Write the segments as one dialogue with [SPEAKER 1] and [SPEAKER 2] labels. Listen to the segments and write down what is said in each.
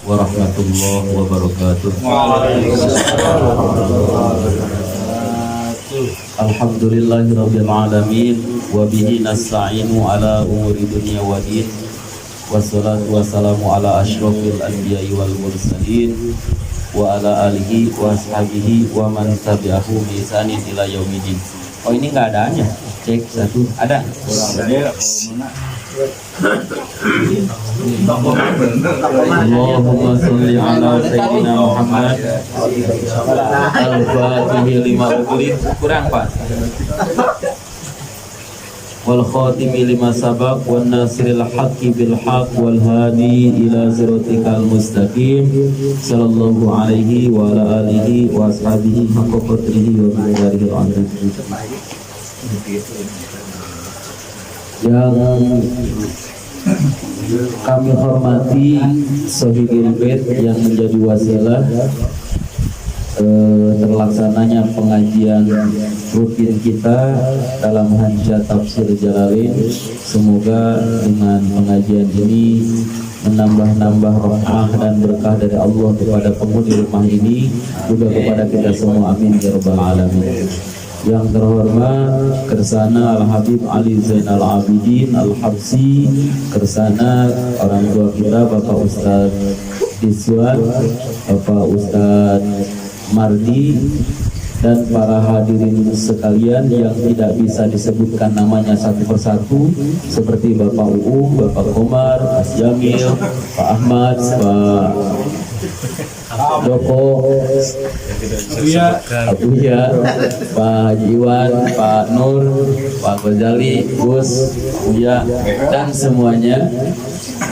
[SPEAKER 1] warahmatullahi wabarakatuh. Alhamdulillahirabbil alamin wa bihi nasta'inu ala umuri dunya waddin. Wassalatu wassalamu ala asyrofil anbiya'i wal mursalin wa ala alihi wa ashabihi wa man tabi'ahu bi ihsanin ila yaumidin. Oh, ini enggak adanya. Cek satu, ada. Allahumma sholli ala sayyidina Muhammad al-Fatihi lima ughliq, kurang Pak, wal khatimi lima sabaq wan nasiril haqqi bil haqq wal hadi ila siratikal mustaqim sallallahu alaihi wa ala alihi wa ashabihi haqqa qadrihi wa miqdarihi al-azim. Yang kami hormati Sohibul Bait yang menjadi wasilah terlaksananya pengajian rutin kita dalam Hanja Tafsir Jalalain. Semoga dengan pengajian ini menambah-nambah rahmah dan berkah dari Allah kepada penghuni rumah ini, juga kepada kita semua, amin ya rabbal alamin. Yang terhormat Kersana Al-Habib Ali Zainal Abidin Al-Habsi, Kersana orang tua kita Bapak Ustadz Iswan, Bapak Ustadz Mardi, dan para hadirin sekalian yang tidak bisa disebutkan namanya satu persatu, seperti Bapak Uung, Bapak Komar, Mas Jamil, Pak Ahmad, Pak Joko, Abuya, Pak Haji Iwan, Pak Nur, Pak Ghazali, Gus, Uya, dan semuanya,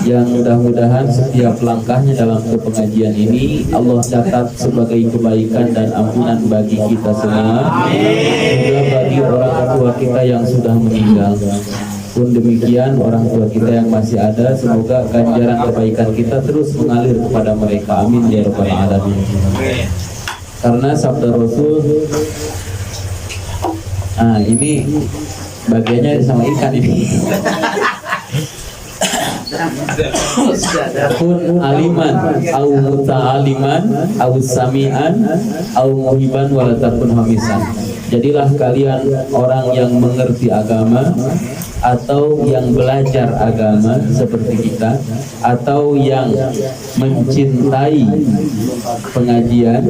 [SPEAKER 1] yang mudah-mudahan setiap langkahnya dalam pengajian ini Allah catat sebagai kebaikan dan ampunan bagi kita semua, juga bagi orang tua kita yang sudah meninggal. Pun demikian orang tua kita yang masih ada, semoga ganjaran kebaikan kita terus mengalir kepada mereka, amin ya rabbal alamin. Karena sabda Rasul, ini bagiannya sama ikan ini. Kun aliman au muta'aliman au sami'an au muhiban walatakun hamisan. Jadilah kalian orang yang mengerti agama, atau yang belajar agama seperti kita, atau yang mencintai pengajian,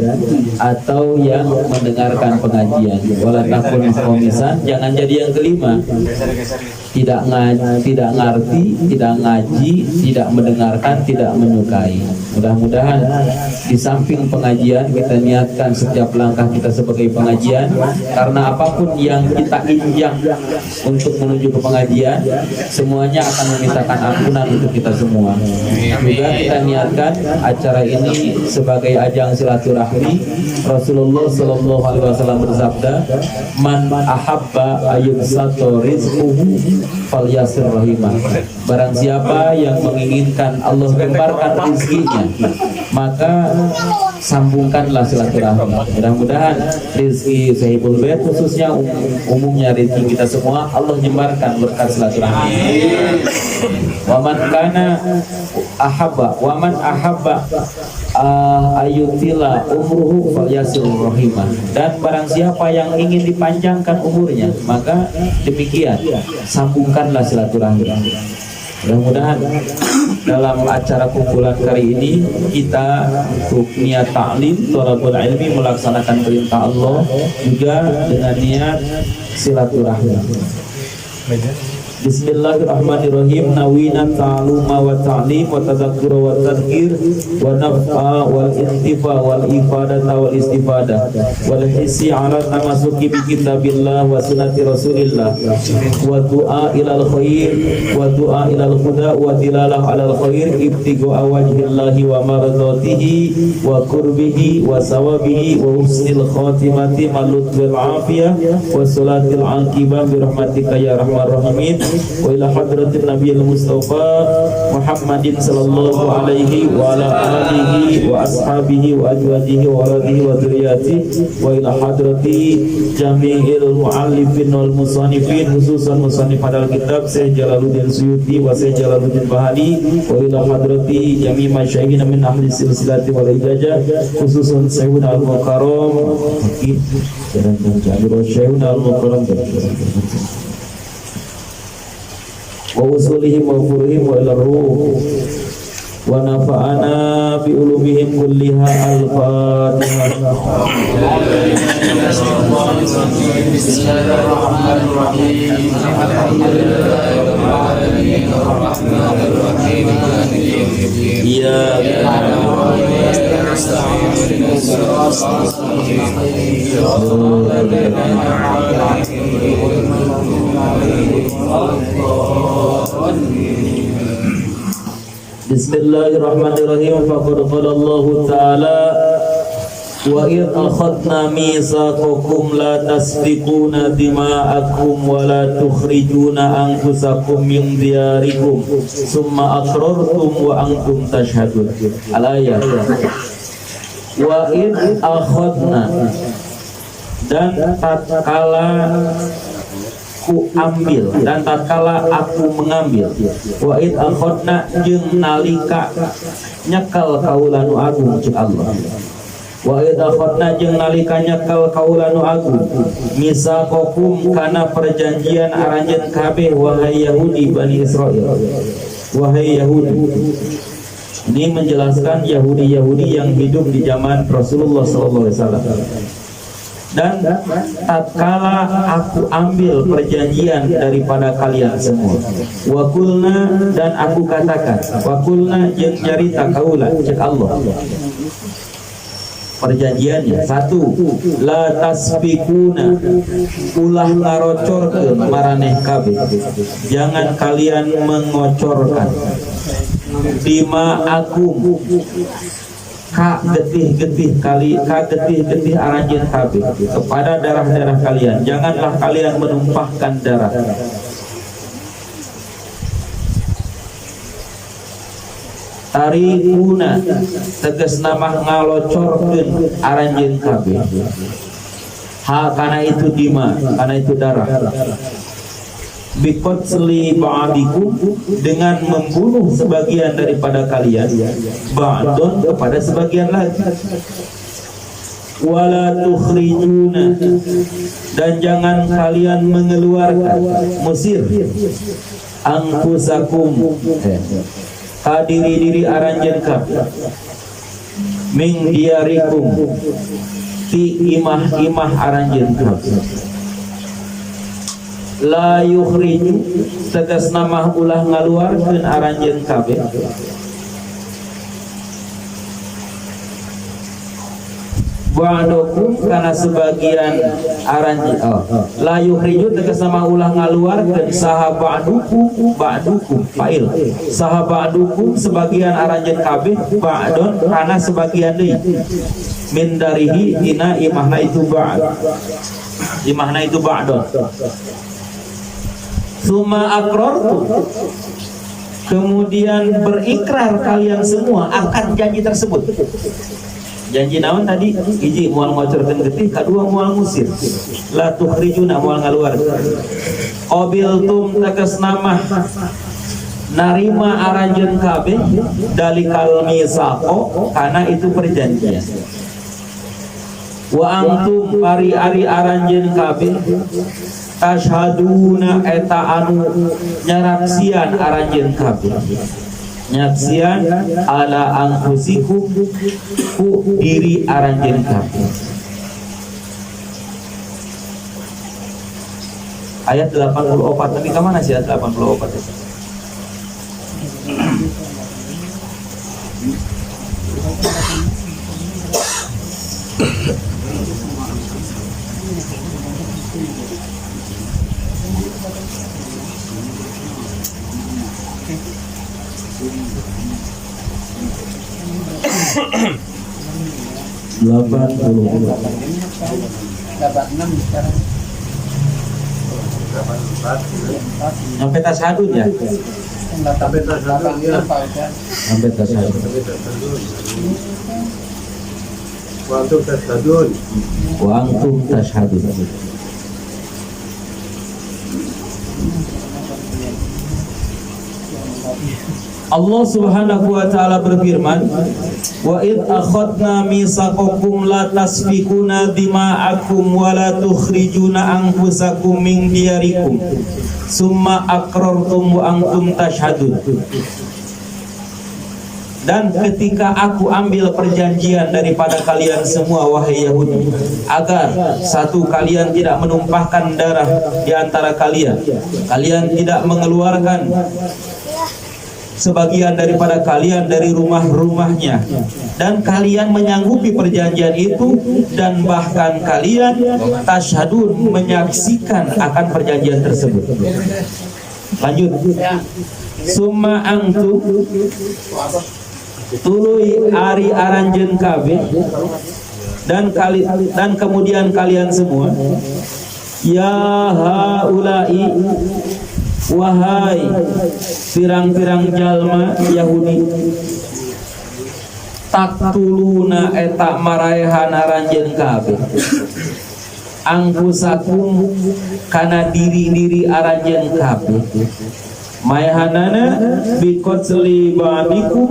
[SPEAKER 1] atau yang mendengarkan pengajian. Walatakun hamisan, jangan jadi yang kelima, tidak ngerti, tidak ngaji, tidak mendengarkan, tidak menyukai. Mudah-mudahan di samping pengajian kita niatkan setiap langkah kita sebagai pengajian, karena apapun yang kita injak untuk menuju ke pengajian, semuanya akan memintakan ampunan untuk kita semua. Juga kita niatkan acara ini sebagai ajang silaturahmi. Rasulullah Shallallahu Alaihi Wasallam bersabda, "Man ahabba ayyubsato rizquhu falyasir rahimah." Barang siapa yang menginginkan Allah lemparkan rezekinya, maka sambungkanlah silaturahmi. Mudah-mudahan rezeki Sohibul Bait, khususnya umumnya rezeki kita semua, Allah nyebarkan berkat silaturahmi. Waman kana ahabba, waman ahabba ayutila umruhu falyasir rahimah. Dan barang siapa yang ingin dipanjangkan umurnya, maka demikian sambungkanlah silaturahmi. Mudah-mudahan dalam acara kumpulan kali ini kita untuk niat ta'lim, thalabul ilmi, melaksanakan perintah Allah, juga dengan niat silaturahmi. Bismillahirrahmanirrahim. Nawina ta'luma wa ta'lim wa tadzakkura wa tadhkir wa naf'a wal intifa wal ifadata wal istifadah wal hissi ala namasuki bi kitabillah wa sunnati rasulillah wa du'a ilal khair wa du'a ilal huda wa dilalah alal khair ibtigu awajhillahi wa maradatihi wa qurbihi wa sawabihi wa husnil khatimati malutwil afiyah wa salatil aqibah bi rahmatika ya rahman rahimin. wa ila hadratin nabiyil mustafa Muhammadin sallallahu alaihi wa ala alihi wa ashabihi wa azwajihi wa alihi wa dzurriyyatihi wa ila hadrati jami'il muallifin wal musannifin khususan musannif hadal kitab Syekh Jalaluddin Suyuti wa Syekh Jalaluddin Bahari wa ila hadrati jami' masyayikhina min ahli silsilati wal ijazah khususan Syekhuna al-Mukarram Syekhuna al-Mukarram wa usulihim wa furuhim wa ila ruh wa nafa'ana bi ulumihim kulliha al-Fatihah. Bismillahirrahmanirrahim. Alhamdulillahirabbil alamin arrahmanir rahim iyyaka na'budu wa iyyaka nasta'in ihdinas siratal mustaqim siratal ladzina an'amta 'alaihim ghairil maghdubi 'alaihim waladdallin. Bismillahirrahmanirrahim. Faqad qala Allah Ta'ala wa idh akhadna mitsaqakum la tasfikuna dima'akum wa la tukhrijuna anfusakum min diyarikum summa aqrartum wa antum tashhadun. Al-ayat. Wa idh akhadna, dan tatkala ku ambil dan tatkala aku mengambil, wa id akhadna jeung nalika nyekel kaula nu agung cek Allah, wa id akhadna jeung nalika nyekel kaula nu agung misaqakum kana perjanjian aranjeun kabeh wahai Yahudi Bani Israil, wahai Yahudi. Ini menjelaskan Yahudi-Yahudi yang hidup di zaman Rasulullah SAW. Dan tatkala aku ambil perjanjian daripada kalian semua, wakulna, dan aku katakan, wakulna jeung nyarita kaula cek Allah perjanjiannya. Satu, la tasfikuna, ulah ngarocorkeun maraneh kabeh, jangan kalian mengocorkan dima'akum ka getih-getih aranjeun kabeh kepada darah-darah kalian, janganlah kalian menumpahkan darah. Tarikuna, tegas nama ngalocorkeun aranjeun kabeh, ha kana itu dima, kana itu darah. Biqatsli ba'dikum, dengan membunuh sebagian daripada kalian, ba'dun, kepada sebagian lagi. Wala tukhrijuna, dan jangan kalian mengeluarkan, musir, anfusakum, kadiri-diri aranjeun kabeh, min diyarikum, ti imah-imah aranjeun kabeh. La yukhriju, tegas nama ulah ngaluarkeun aranjeun kabeh, ba'dakum, kana sebagian aranjeun. La yukhriju, tegas nama ulah ngaluarkeun saha ba'dukum fa'il, saha ba'dukum sebagian aranjeun kabeh, ba'don kana sebagian deui, min darihi tina imahna itu ba'd, imahna itu ba'don. Suma aqrartum, kemudian berikrar kalian semua akan janji tersebut. Janji naon tadi? Hiji moal ngocorkeun getih, kadua moal musir. La tukhrijuna, moal ngaluar. Qabiltum, tegas nama narima aranjeun kabeh, dalikal misaqo, kana itu perjanjian. Wa antum ari-ari aranjeun kabeh, tashhaduna, eta anu nyaraksian aranjeun kabeh, nyaksian ala anfusikum, ku diri aranjeun kabeh. Ayat 84, tapi ke mana sih ayat 84 itu? Sampai tasyahud ya?
[SPEAKER 2] Sampai tasyahud ya.
[SPEAKER 1] Sampai tasyahud.
[SPEAKER 2] Wa antum tashhadun.
[SPEAKER 1] Wa antum tasyhadun. Allah Subhanahu wa taala berfirman, "Wa id akhadna mitsaqakum la tasfikuna dima'akum wa la tukhrijuna anfusakum min diyarikum summa aqrartum wa antum tashhadun." Dan ketika aku ambil perjanjian daripada kalian semua wahai Yahudi, agar satu, kalian tidak menumpahkan darah di antara kalian, kalian tidak mengeluarkan sebagian daripada kalian dari rumah-rumahnya, dan kalian menyanggupi perjanjian itu, dan bahkan kalian tasyhadun, menyaksikan akan perjanjian tersebut. Lanjut. Summa antum tuluy ari aranjeun kabeh, dan kemudian kalian semua, ya haulai, wahai pirang-pirang jalma Yahudi, taktuluna eta maraehan aranjeun kabeh, angkusakum kana diri-diri aranjeun kabeh, maehanana bikotsli ba'dikum,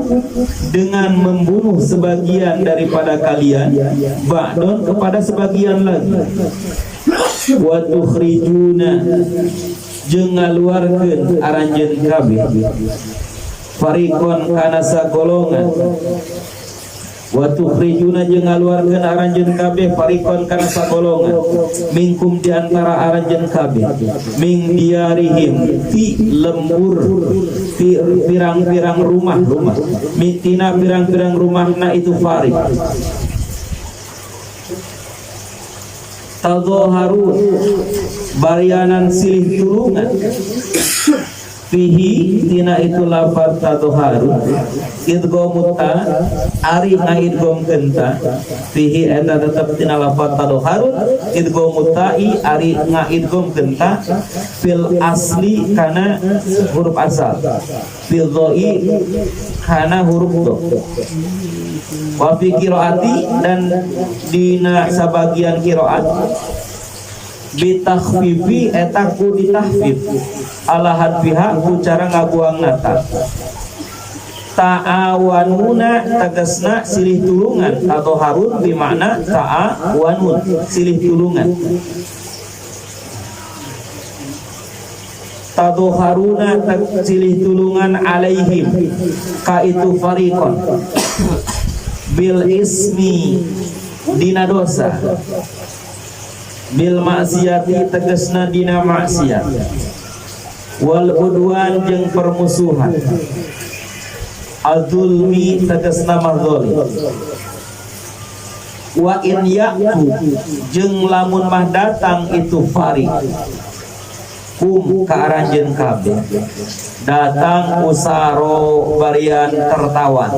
[SPEAKER 1] dengan membunuh sebagian daripada kalian, ba'don kepada sebagian lagi, wa tukhrijuna jeung ngaluarkeun aranjeun kabeh, fariqon kana sagolongan, wa tukhrijuna jeung ngaluarkeun aranjeun kabeh, fariqon kana sagolongan, mingkum di antara aranjeun kabeh, ming diarihim fi lembur, fi pirang-pirang rumah, mitina pirang-pirang rumahna itu fariq, tadhaharun barianan silih tulungan, fihi tina itu lafaz tadhaharun, idghamuta ari ngaidghamkeun ta, fihi eta tetep tina lafaz tadhaharun, idghamuta ari ngaidghamkeun ta, fil asli kana huruf asal, fil dhoi kana huruf dho, wa fi qiraati, dan dina sabagian qiraat, bitakhfifi eta ku ditahfif, ala hadfiha ku cara ngabuang nata, ta'awanuna tegasna silih tulungan, atau harun bimakna ta'awanun silih tulungan, tadhaharuna silih tulungan alaihim ka itu fariqon, bil ismi dina dosa, bil maksiati tegasna dina maksiat, wal udwan jeung permusuhan, al-zulmi tegasna mazzalim, wa in ya'tu jeung lamun mah datang itu fariq, kum ka aranjeun kabeh, datang usaro barian tertawan,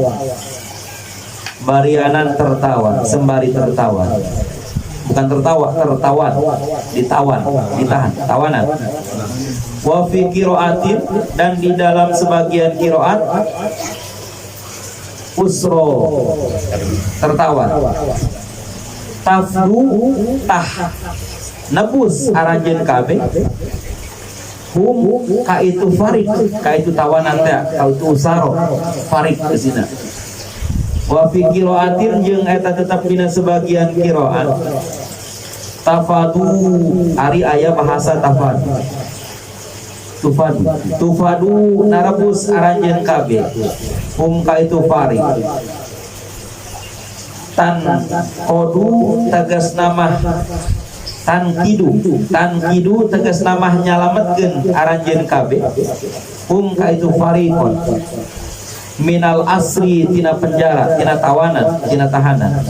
[SPEAKER 1] barianan tertawan, sembari tertawan, bukan tertawa, tertawan, ditawan, ditahan, tawanan. Wa fi qiraatin, dan di dalam sebagian qiraat, usro tertawan, tafdu tah nebus aranjeun kabeh, hum ka itu farik, ka itu tawanan teh, ka itu usaro farik kesina. Wa fi qiraatin jeung eta tetap dina sebagian qiraat, tafadu ari aya bahasa tafadu, tufadu narabus aranjeun kabeh, hum ka itu farik, tan kodu tegas nama, tan kidu tegas nama nyalametkeun aranjeun kabeh, hum ka itu farikon, minal asri tina penjara, tina tawanan, tina tahanan,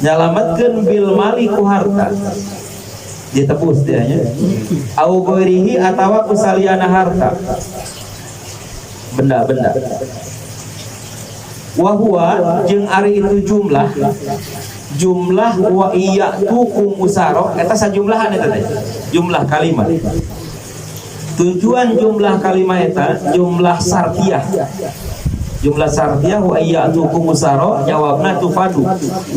[SPEAKER 1] nyalametkeun bil mali ku harta, ditebus dia nya, au ghairihi atawa kusaliana harta, benda-benda, wa huwa jeung ari itu jumlah wa iyatu kum usaro, eta sajumlahan eta teh, jumlah kalimat,
[SPEAKER 3] Tujuan jumlah kalimat eta jumlah sartiyah. Jumlah sartiyah wa iyatukum usara jawabna tufadu.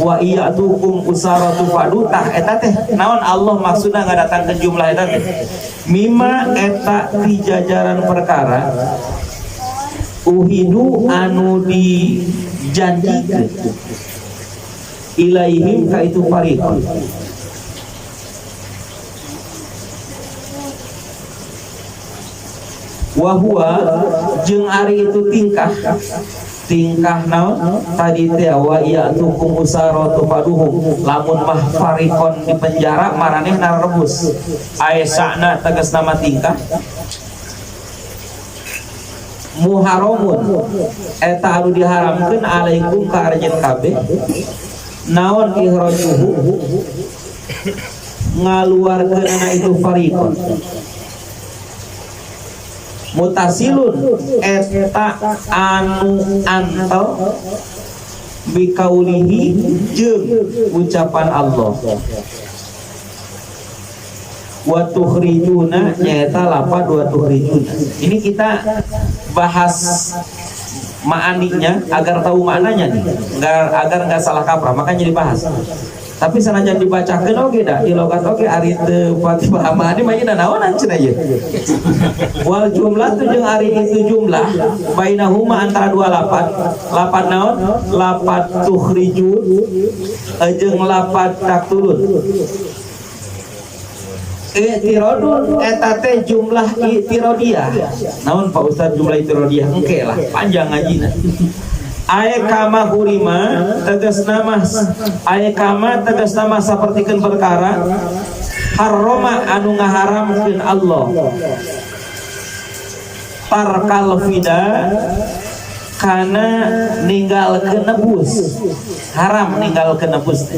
[SPEAKER 3] Wa iyatukum usara tufadu tah eta teh naon Allah maksudna ngadatangkeun jumlah eta teh. Mima eta ti jajaran perkara uhidu anu dijanjikeun ilaihim ka itu fariqon. Wahua jeung ari itu tingkah naon tadi teh wa ya'tukum usaratu faduhum lamun mah fariqon di penjara maranehna rebus aesana tegas nama tingkah muharamun eta anu diharamkeun alaikum ka arjeun kabeh naon ihrajuhu ngaluarkeunana itu fariqon mutasilun eta anu antel bikaulihi jeung ucapan Allah wa tukhrijuna nyaeta lapad wa tukhrijuna. Ini kita bahas ma'aninya agar tahu maknanya nih, agar nggak salah kaprah, makanya dibahas. Tapi sanajan dibacakeun oge da di logat oge ari teu pati paham ani mah ina naonan cenah ieu. Wal jumlah tu jeung ari itu jumlah bainahuma antara dua lapat naon lapat tukhrijun jeung lapat taktulun. Tirodun eta teh jumlah tirodiyah. Naon Pak Ustaz jumlah tirodiyah? Engke lah panjang ngajina. Aya kama hurima tegas nama aya kama tegas nama sapertikeun perkara harrama anu ngaharamkeun Allah tarkal fida kana ninggalkeun nebus haram ninggalkeun nebus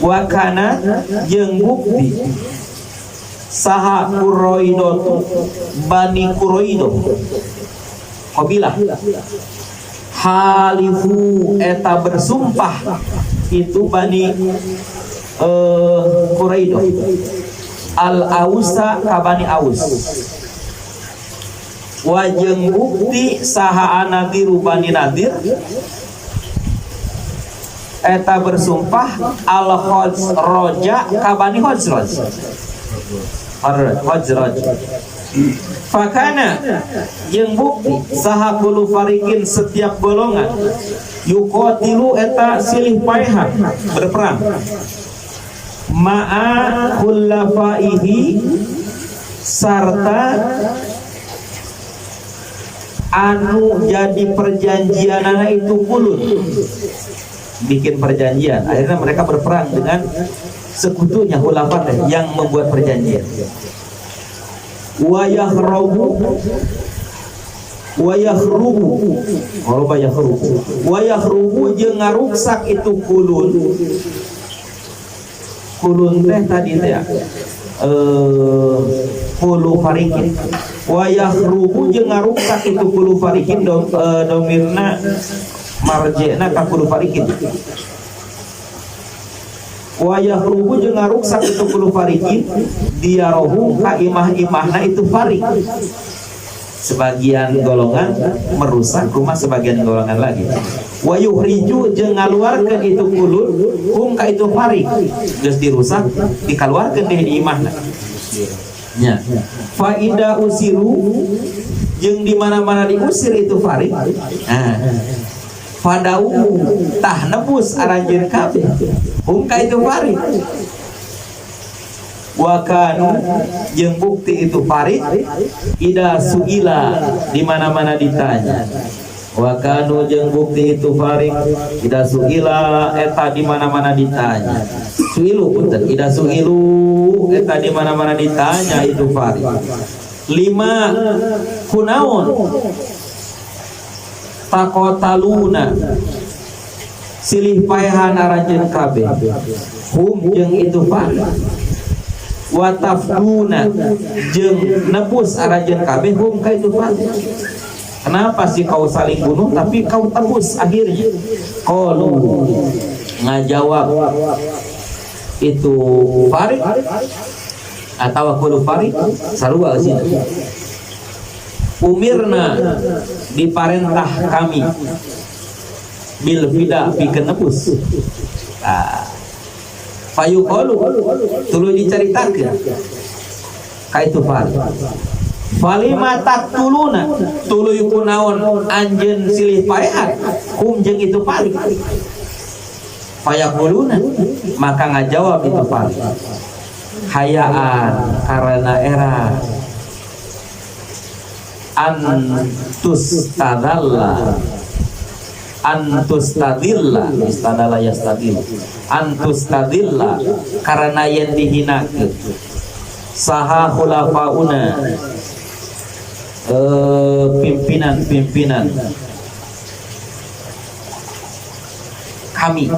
[SPEAKER 3] wa kana jeung bukti saha Quraidah Bani Quraidah qabilah halifu eta bersumpah itu Bani Quraidah al-ausa ka Bani Aus wajeng bukti saha anadiru Bani Nadir eta bersumpah al-Khazraj ka Bani Khazraj fakana yang bukti saha kulu farikin setiap golongan yuqatilu eta silih paehan berperang ma'a khulafaihi sarta anu jadi perjanjianana itu kulun bikin perjanjian akhirnya mereka berperang dengan sekutunya khulafah yang membuat perjanjian wa yakhrubu jeung ngaruksak itu kulun teh tadi teh kulu farikin wa yakhrubu jeung ngaruksak itu kulu farikin domirna marjena ka kulu farikin wa yahrubu jeung ngaruksak itu kulu farikin diarohu ka imah-imahna itu farik sebagian golongan merusak rumah sebagian golongan lagi wa yuhriju jeung ngaluarkeun itu kulun hum ka itu farik geus dirusak dikaluarkeun deh di imahna nya faida usiru jeung di mana-mana diusir itu farik fadau tah nebus aranjeun kabeh hum ka itu farik wa kanu jeung bukti itu farik ida suila di mana-mana ditanya wa kanu jeung bukti itu farik ida suila eta di mana-mana ditanya suilu punten ida suilu eta di mana-mana ditanya itu farik lima kunaon takotaluna silih paehan aranjeun kabeh hum jeung itu farik wa tafduna jeung nebus aranjeun kabeh hum ka itu farik. Kenapa sih kau saling bunuh tapi kau tebus akhirnya? Qalu ngajawab itu farik atau kudu farid sarua sini. Umirna diparentah kami bil fida pikeun nebus. Fayuqalu tuluy dicaritakeun ka itu farid. Falima taqtuluna tuluy kunaon anjeun silih paehan kum jeung itu farid. Fayaquluna maka ngajawab itu farid. Hayaan karena era antus tadilla istadalla yastadil antus tadilla karena yang dihinakeun saha khulafauna pimpinan kami.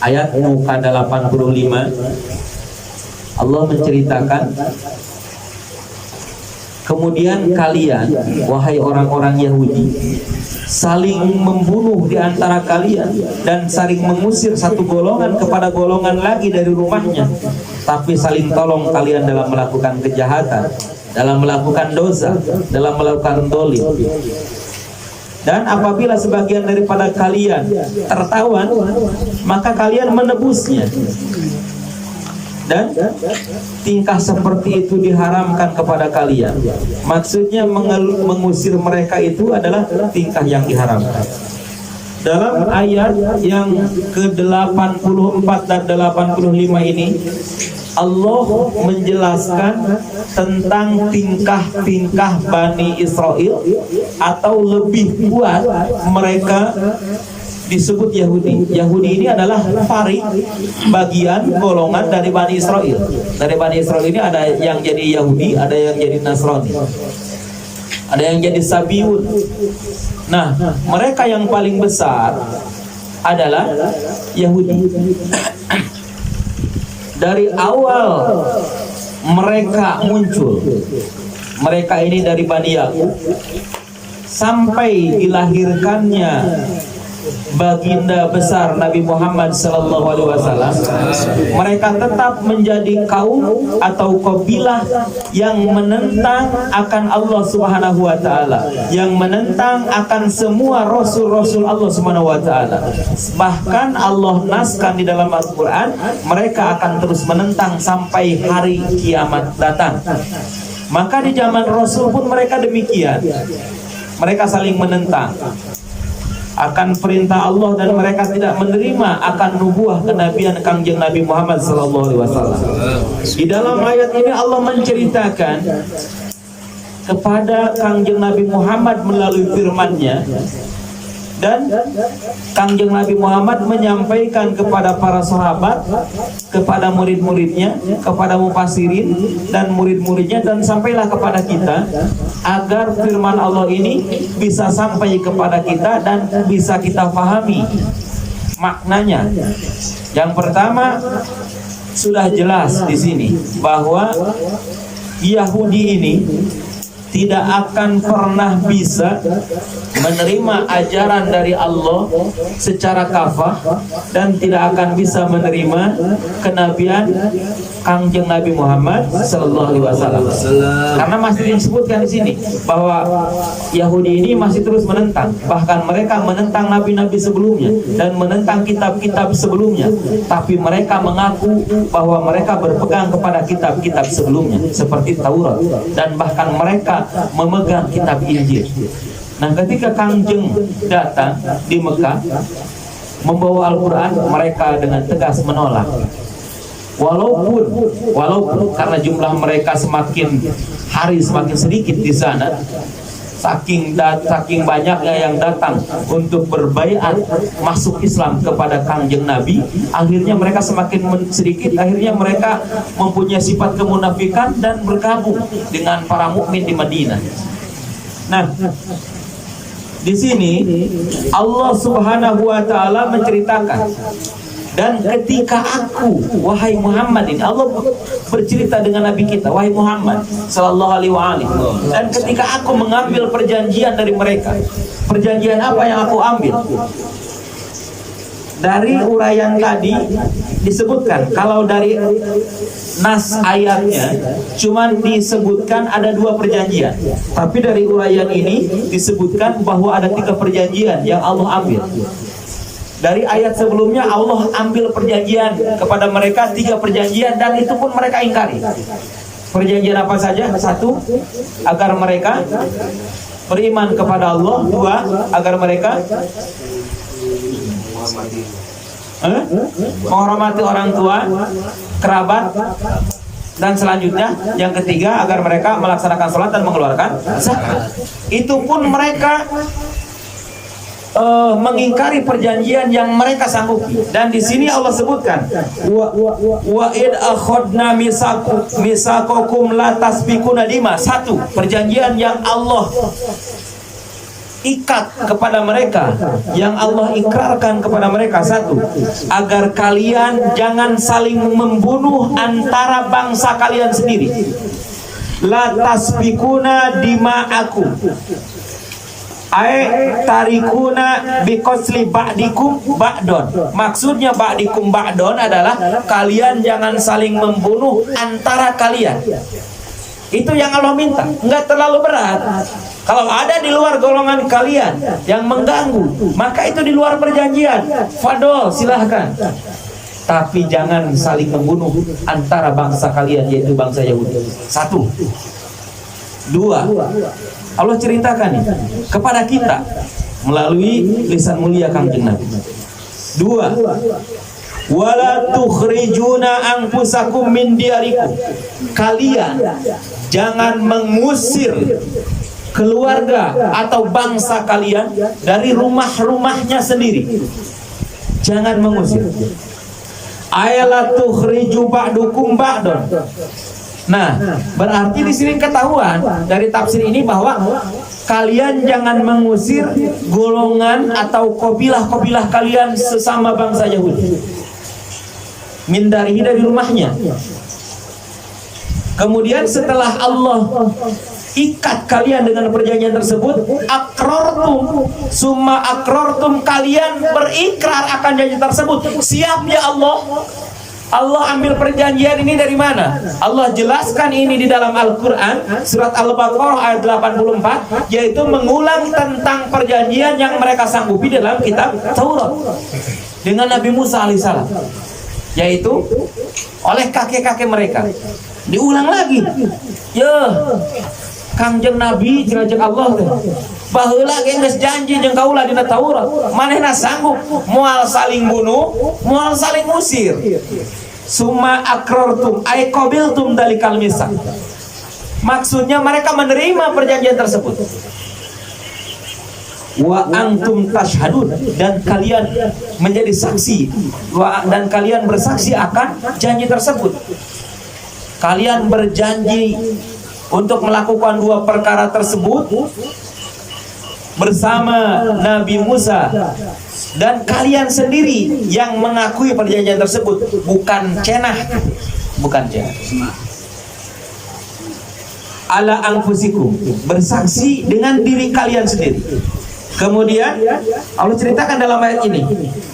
[SPEAKER 3] Ayat muka 85 Allah menceritakan, kemudian kalian wahai orang-orang Yahudi saling membunuh di antara kalian dan saling mengusir satu golongan kepada golongan lagi dari rumahnya, tapi saling tolong kalian dalam melakukan kejahatan, dalam melakukan dosa, dalam melakukan dolim. Dan apabila sebagian daripada kalian tertawan, maka kalian menebusnya. Dan tingkah seperti itu diharamkan kepada kalian. Maksudnya mengusir mereka itu adalah tingkah yang diharamkan. Dalam ayat yang ke-84 dan 85 ini Allah menjelaskan tentang tingkah-tingkah Bani Israel, atau lebih kuat mereka disebut Yahudi. Yahudi ini adalah farid, bagian golongan dari Bani Israel. Dari Bani Israel ini ada yang jadi Yahudi, ada yang jadi Nasrani, ada yang jadi Sabiun. Nah, mereka yang paling besar adalah Yahudi. Dari awal mereka muncul, mereka ini dari Bani Yakub, sampai dilahirkannya baginda besar Nabi Muhammad SAW, mereka tetap menjadi kaum atau kabilah yang menentang akan Allah Subhanahu wa taala, yang menentang akan semua rasul-rasul Allah Subhanahu wa taala. Bahkan Allah naskan di dalam Al-Qur'an, mereka akan terus menentang sampai hari kiamat datang. Maka di zaman Rasul pun mereka demikian. Mereka saling menentang akan perintah Allah dan mereka tidak menerima akan nubuah kenabian Kangjeng Nabi Muhammad sallallahu alaihi wasallam. Di dalam ayat ini Allah menceritakan kepada Kangjeng Nabi Muhammad melalui firman-Nya, dan Kangjeng Nabi Muhammad menyampaikan kepada para sahabat, kepada murid-muridnya, kepada mufassirin dan murid-muridnya, dan sampailah kepada kita, agar firman Allah ini bisa sampai kepada kita dan bisa kita pahami maknanya. Yang pertama, sudah jelas di sini bahwa Yahudi ini tidak akan pernah bisa menerima ajaran dari Allah secara kafah, dan tidak akan bisa menerima kenabian Kangjeng Nabi Muhammad sallallahu alaihi wasallam. Karena masih disebutkan di sini bahwa Yahudi ini masih terus menentang, bahkan mereka menentang nabi-nabi sebelumnya dan menentang kitab-kitab sebelumnya, tapi mereka mengaku bahwa mereka berpegang kepada kitab-kitab sebelumnya seperti Taurat, dan bahkan mereka memegang kitab Injil. Nah, ketika Kangjeng datang di Mekah membawa Al-Quran, mereka dengan tegas menolak. Walaupun karena jumlah mereka semakin hari semakin sedikit di sana, saking banyaknya yang datang untuk berbaiat masuk Islam kepada Kangjeng Nabi, akhirnya mereka semakin sedikit. Akhirnya mereka mempunyai sifat kemunafikan dan bergabung dengan para mukmin di Madinah. Nah, di sini Allah Subhanahu wa taala menceritakan, dan ketika aku, wahai Muhammad, ini Allah bercerita dengan Nabi kita, wahai Muhammad sallallahu alaihi wasallam, dan ketika aku mengambil perjanjian dari mereka, perjanjian apa yang aku ambil? dari uraian tadi disebutkan, kalau dari nas ayatnya cuman disebutkan ada 2 perjanjian, tapi dari uraian ini disebutkan bahwa ada 3 perjanjian yang Allah ambil. Dari ayat sebelumnya Allah ambil perjanjian kepada mereka 3 perjanjian, dan itu pun mereka ingkari. Perjanjian apa saja? 1, agar mereka beriman kepada Allah. 2, agar mereka menghormati orang tua, kerabat, dan selanjutnya yang ketiga agar mereka melaksanakan sholat dan mengeluarkan zakat. Itu pun mereka mengingkari perjanjian yang mereka sanggupi. Dan di sini Allah sebutkan wa id akhadna misaqakum la tasfikuna dima. 1, perjanjian yang Allah ikat kepada mereka, yang Allah ikrarkan kepada mereka. 1, agar kalian jangan saling membunuh antara bangsa kalian sendiri. La tasfikuna dima'akum tarikuna bikosli ba'dikum ba'don. Maksudnya ba'dikum ba'don adalah kalian jangan saling membunuh antara kalian. Itu yang Allah minta, nggak terlalu berat. Kalau ada di luar golongan kalian yang mengganggu, maka itu di luar perjanjian. Fadol, silahkan. Tapi jangan saling membunuh antara bangsa kalian, yaitu bangsa Yahudi. 1. 2, Allah ceritakan nih kepada kita melalui lisan mulia Kangjeng Nabi. 2, wala tukhrijuna anfusakum min diyarikum. Kalian jangan mengusir keluarga atau bangsa kalian dari rumah-rumahnya sendiri. Jangan mengusir. Ayala tukhriju ba'dukum ba'don. Nah, berarti di sini ketahuan dari tafsir ini bahwa kalian jangan mengusir golongan atau kabilah-kabilah kalian sesama bangsa Yahudi. Min dari rumahnya. Kemudian setelah Allah ikat kalian dengan perjanjian tersebut, akrortum, summa akrortum, kalian berikrar akan janji tersebut. Siap ya Allah. Allah ambil perjanjian ini dari mana? Allah jelaskan ini di dalam Al-Quran, surat Al-Baqarah ayat 84, yaitu mengulang tentang perjanjian yang mereka sanggupi dalam kitab Taurat dengan Nabi Musa alaihissalam, yaitu oleh kakek-kakek mereka. Diulang lagi. Kangjeng Nabi jerajak Allah teh baheula ge geus janji jeung kaula dina Taurat, manehna sanggup moal saling bunuh, moal saling usir. Summa akrartum ay qabiltum dalikal misak. Maksudnya mereka menerima perjanjian tersebut. Wa antum tashhadun, dan kalian menjadi saksi, dan kalian bersaksi akan janji tersebut. Kalian berjanji untuk melakukan 2 perkara tersebut bersama Nabi Musa, dan kalian sendiri yang mengakui perjanjian tersebut, bukan cenah, bukan cenah. Ala anfusikum, bersaksi dengan diri kalian sendiri. Kemudian Allah ceritakan dalam ayat ini,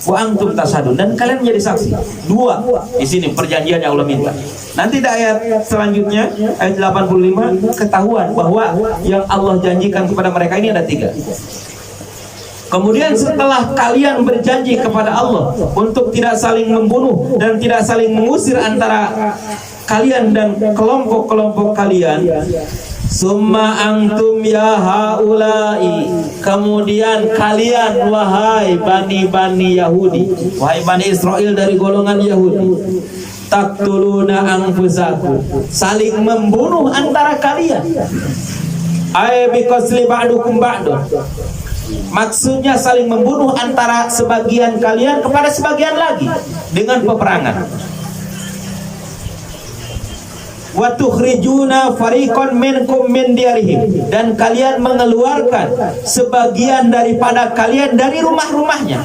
[SPEAKER 3] wa antum tashhadun, dan kalian menjadi saksi. 2 di sini perjanjian yang Allah minta. Nanti di ayat selanjutnya, ayat 85, ketahuan bahwa yang Allah janjikan kepada mereka ini ada 3. Kemudian setelah kalian berjanji kepada Allah untuk tidak saling membunuh dan tidak saling mengusir antara kalian dan kelompok-kelompok kalian, summa antum ya haulai, kemudian kalian wahai bani Yahudi, wahai bani Israel dari golongan Yahudi, taktuluna anfusakum, saling membunuh antara kalian. Ay biqasli ba'dukum ba'dun, maksudnya saling membunuh antara sebagian kalian kepada sebagian lagi dengan peperangan. Wa tukhrijuna fariqan minkum min diyarihim, dan kalian mengeluarkan sebagian daripada kalian dari rumah-rumahnya.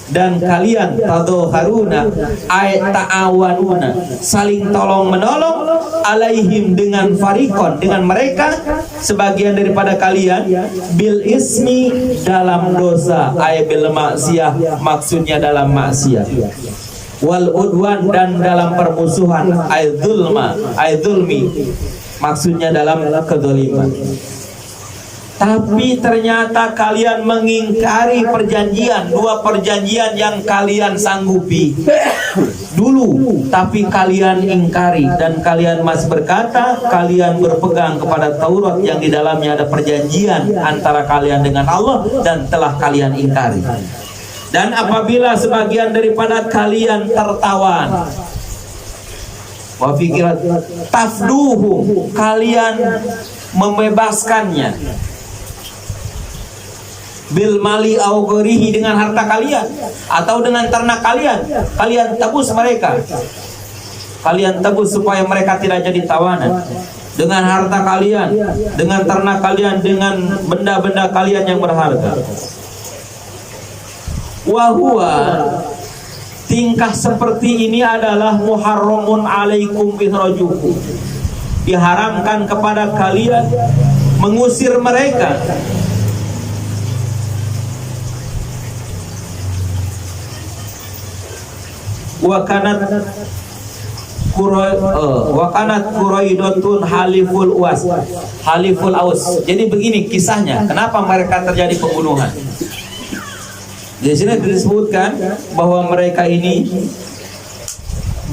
[SPEAKER 3] dan kalian tadhaharuna ay ta'awanuna saling tolong menolong alaihim dengan farikon dengan mereka sebagian daripada kalian bil ismi dalam dosa ay bil maksiyah maksudnya dalam maksiat wal udwan dan dalam permusuhan ay zulma ay zulmi maksudnya dalam kezaliman. Tapi ternyata kalian mengingkari perjanjian, dua perjanjian yang kalian sanggupi dulu, tapi kalian ingkari dan kalian masih berkata kalian berpegang kepada Taurat yang di dalamnya ada perjanjian antara kalian dengan Allah dan telah kalian ingkari. Dan apabila sebagian daripada kalian tertawan wa fikirat tafduhu kalian membebaskannya bil mali au ghairihi dengan harta kalian atau dengan ternak kalian, kalian tebus mereka, kalian tebus supaya mereka tidak jadi tawanan dengan harta kalian, dengan ternak kalian, dengan benda-benda kalian yang berharga. Wahwa tingkah seperti ini adalah muharramun alaikum ihrajukum, diharamkan kepada kalian mengusir mereka. Wakanat Quraidotun haliful uas haliful aus. Jadi begini kisahnya, kenapa mereka terjadi pembunuhan. Di sini disebutkan bahwa mereka ini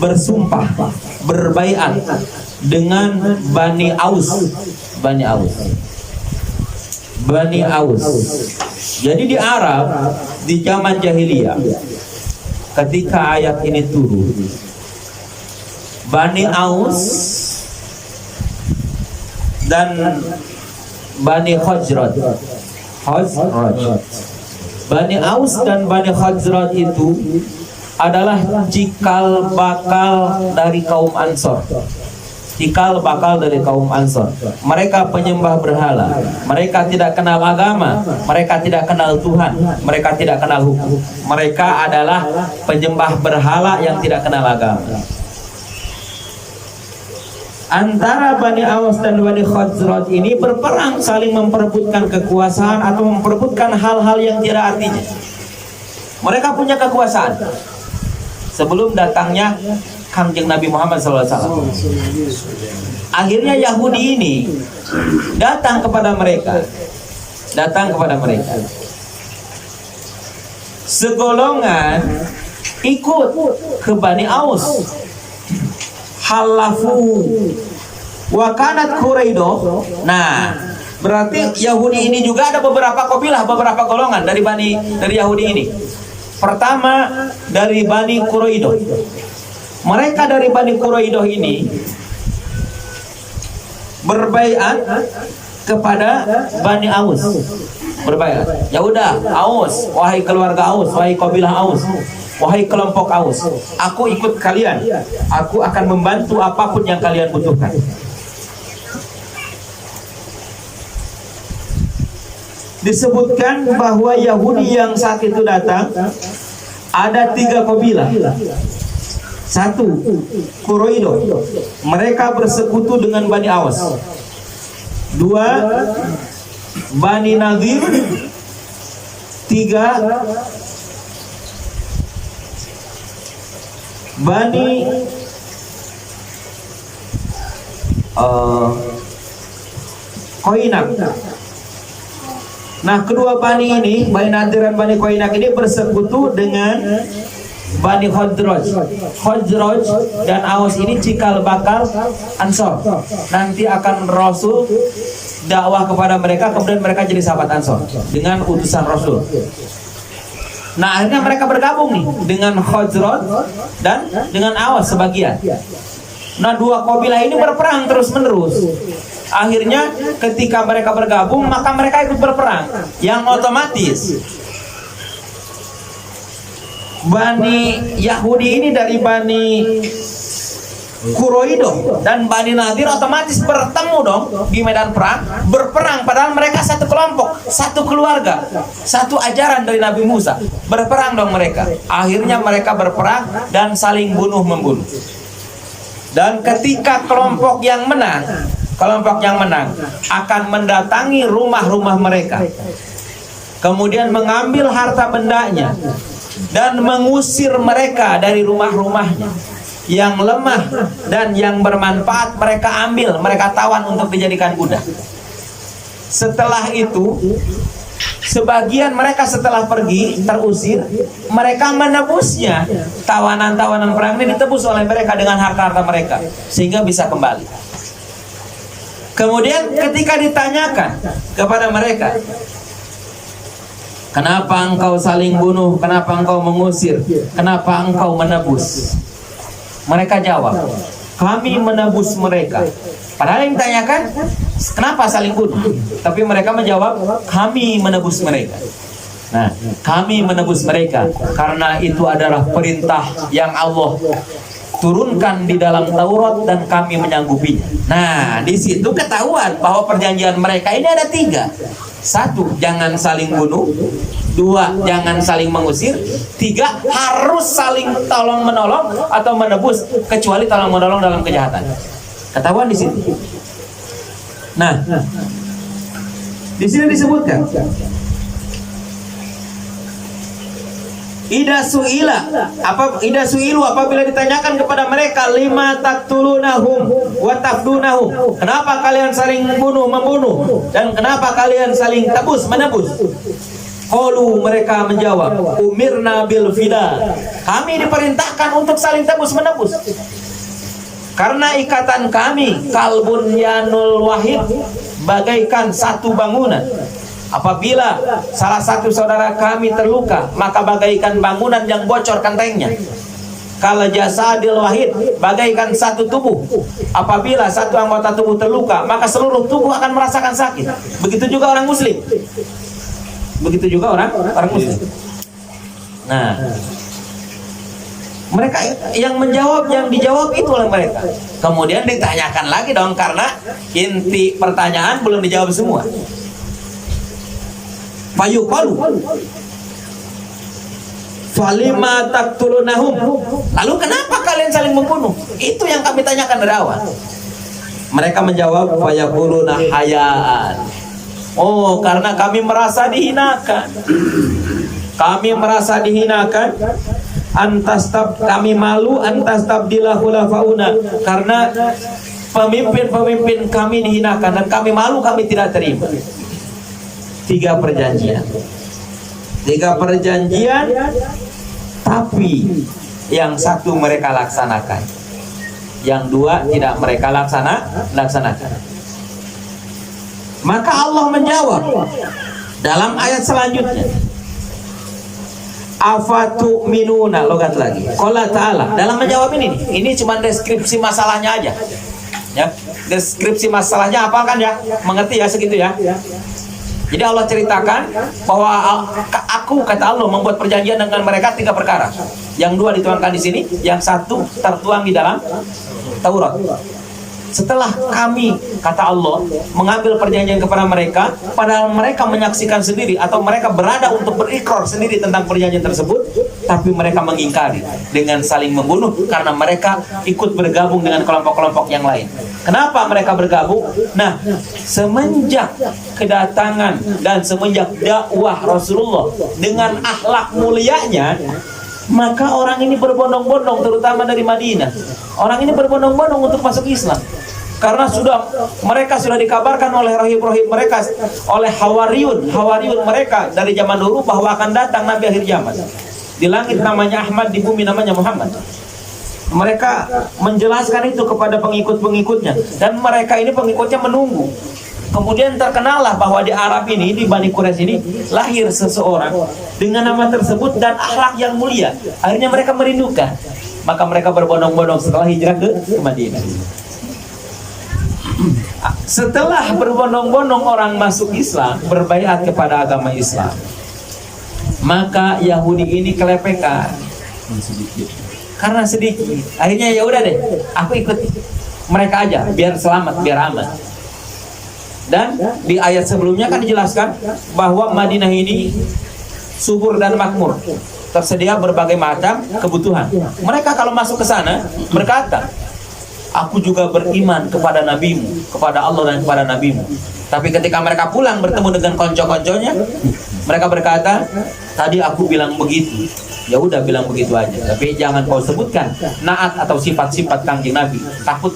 [SPEAKER 3] bersumpah, berbaiat dengan Bani Aus. Jadi di Arab di zaman jahiliyah ketika ayat ini turun, Bani Aus dan Bani Khazraj, Bani Aus dan Bani Khazraj itu adalah cikal bakal dari kaum Ansor. Cikal bakal dari kaum Ansor. Mereka penyembah berhala. Mereka tidak kenal agama. Mereka tidak kenal Tuhan. Mereka tidak kenal hukum. Mereka adalah penyembah berhala yang tidak kenal agama. Antara Bani Aus dan Bani Khazraj ini berperang, saling memperebutkan kekuasaan atau memperebutkan hal-hal yang tidak artinya. Mereka punya kekuasaan sebelum datangnya Kangjeng Nabi Muhammad SAW. Akhirnya Yahudi ini datang kepada mereka. Segolongan ikut ke Bani Aus. Halafu wa kanat Quraidah. Nah, berarti Yahudi ini juga ada beberapa kabilah, beberapa golongan dari Yahudi ini. Pertama dari Bani Quraidah. Mereka dari Bani Quraidah ini berbaiat kepada Bani Aus. Berbaiat. Ya udah, Aus, wahai keluarga Aus, wahai kabilah Aus, wahai kelompok Aus, aku ikut kalian. Aku akan membantu apapun yang kalian butuhkan. Disebutkan bahwa Yahudi yang saat itu datang ada 3 kabilah. 1, Quraidah, mereka bersekutu dengan Bani Aus. 2, Bani Nadir. 3, Bani Qoinak. Nah, kedua Bani ini, Bani Nadir dan Bani Qoinak ini bersekutu dengan Bani Khazraj. Khazraj dan Aus ini cikal bakal Ansor. Nanti akan Rasul dakwah kepada mereka, kemudian mereka jadi sahabat Ansor dengan utusan Rasul. Nah, akhirnya mereka bergabung nih dengan Khazraj dan dengan Aus sebagian. Nah, 2 kabilah ini berperang terus-menerus. Akhirnya ketika mereka bergabung, maka mereka ikut berperang. Yang otomatis Bani Yahudi ini dari Bani Quraidah dan Bani Nadir otomatis bertemu dong di medan perang, berperang padahal mereka satu kelompok, satu keluarga, satu ajaran dari Nabi Musa. Berperang dong mereka. Akhirnya mereka berperang dan saling bunuh-membunuh. Dan ketika kelompok yang menang akan mendatangi rumah-rumah mereka, kemudian mengambil harta bendanya dan mengusir mereka dari rumah-rumahnya. Yang lemah dan yang bermanfaat mereka ambil, mereka tawan untuk dijadikan budak. Setelah itu, sebagian mereka setelah pergi terusir, mereka menebusnya. Tawanan-tawanan perang ini ditebus oleh mereka dengan harta-harta mereka, sehingga bisa kembali. Kemudian ketika ditanyakan kepada mereka, kenapa engkau saling bunuh, kenapa engkau mengusir, kenapa engkau menebus? Mereka jawab, kami menebus mereka. Padahal yang ditanyakan, kenapa saling bunuh? Tapi mereka menjawab, kami menebus mereka. Nah, kami menebus mereka karena itu adalah perintah yang Allah turunkan di dalam Taurat dan kami menyanggupinya. Nah, di situ ketahuan bahwa perjanjian mereka ini ada 3. 1, jangan saling bunuh. 2, jangan saling mengusir. 3, harus saling tolong menolong atau menebus, kecuali tolong menolong dalam kejahatan. Ketahuan di situ. Nah, di sini disebutkan, Ida su'ilu apabila ditanyakan kepada mereka, lima taqtulunahum wa tafdunahum, kenapa kalian saling membunuh dan kenapa kalian saling menebus? Qalu, mereka menjawab, umirna bil fida, kami diperintahkan untuk saling tebus menebus karena ikatan kami kalbun yanul wahid, bagaikan satu bangunan. Apabila salah satu saudara kami terluka, maka bagaikan bangunan yang bocor kentengnya. Kal jasadil wahid, bagaikan satu tubuh. Apabila satu anggota tubuh terluka, maka seluruh tubuh akan merasakan sakit. Begitu juga orang muslim. Begitu juga orang muslim. Nah, mereka yang dijawab itu oleh mereka. Kemudian ditanyakan lagi dong, karena inti pertanyaan belum dijawab semua. Fayuqalu falima taqtulunahum, lalu kenapa kalian saling membunuh? Itu yang kami tanyakan dari awal. Mereka menjawab, fayaquluna hayaan, oh karena kami merasa dihinakan. Kami merasa dihinakan, kami malu, tabdilahulafauna, karena pemimpin-pemimpin kami dihinakan dan kami malu, kami tidak terima. 3 perjanjian, tapi yang satu mereka laksanakan, yang 2 tidak mereka laksanakan. Maka Allah menjawab dalam ayat selanjutnya, afatu'minuna, logat lagi. Qala ta'ala, dalam menjawab ini cuma deskripsi masalahnya aja. Ya, deskripsi masalahnya apa kan ya? Mengerti ya segitu ya? Jadi Allah ceritakan bahwa aku, kata Allah, membuat perjanjian dengan mereka 3 perkara. Yang 2 dituangkan di sini, yang 1 tertuang di dalam Taurat. Setelah kami, kata Allah, mengambil perjanjian kepada mereka, padahal mereka menyaksikan sendiri atau mereka berada untuk berikrar sendiri tentang perjanjian tersebut, tapi mereka mengingkari dengan saling membunuh karena mereka ikut bergabung dengan kelompok-kelompok yang lain. Kenapa mereka bergabung? Nah, semenjak kedatangan dan semenjak dakwah Rasulullah dengan akhlak mulianya, maka orang ini berbondong-bondong, terutama dari Madinah. Orang ini berbondong-bondong untuk masuk Islam. Karena mereka sudah dikabarkan oleh rahib-rahib mereka, oleh hawariyun mereka dari zaman dulu, bahwa akan datang Nabi akhir zaman. Di langit namanya Ahmad, di bumi namanya Muhammad. Mereka menjelaskan itu kepada pengikut-pengikutnya, dan mereka ini pengikutnya menunggu. Kemudian terkenallah bahwa di Arab ini, di Bani Quraisy ini, lahir seseorang dengan nama tersebut dan akhlak yang mulia. Akhirnya mereka merindukan. Maka mereka berbondong-bondong setelah hijrah ke Madinah. Setelah berbondong-bondong orang masuk Islam, berbaiat kepada agama Islam, maka Yahudi ini kelepekan. karena sedikit. Akhirnya ya udah deh, aku ikut mereka aja biar selamat, biar aman. Dan di ayat sebelumnya kan dijelaskan bahwa Madinah ini subur dan makmur, tersedia berbagai macam kebutuhan. Mereka kalau masuk ke sana berkata, aku juga beriman kepada nabimu, kepada Allah dan kepada nabimu. Tapi ketika mereka pulang bertemu dengan konco-konconya, mereka berkata, tadi aku bilang begitu. Ya udah bilang begitu aja, tapi jangan kau sebutkan naat atau sifat-sifat Kangjeng Nabi. Takut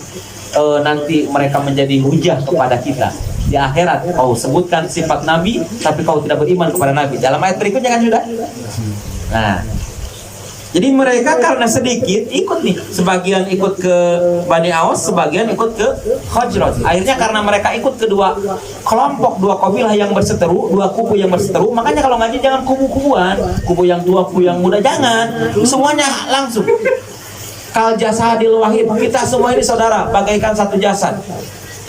[SPEAKER 3] nanti mereka menjadi hujah kepada kita di akhirat. Kau sebutkan sifat Nabi tapi kau tidak beriman kepada Nabi. Dalam ayat berikutnya kan sudah. Nah, jadi mereka karena sedikit ikut nih, sebagian ikut ke Bani Aus, sebagian ikut ke Khazraj. Akhirnya karena mereka ikut kedua kelompok, dua kabilah yang berseteru, dua kubu yang berseteru. Makanya kalau ngaji jangan kubu-kubuan, kubu yang tua, kubu yang muda, jangan. Semuanya langsung. Kal jasadil wahid, kita semua ini saudara, bagaikan satu jasad.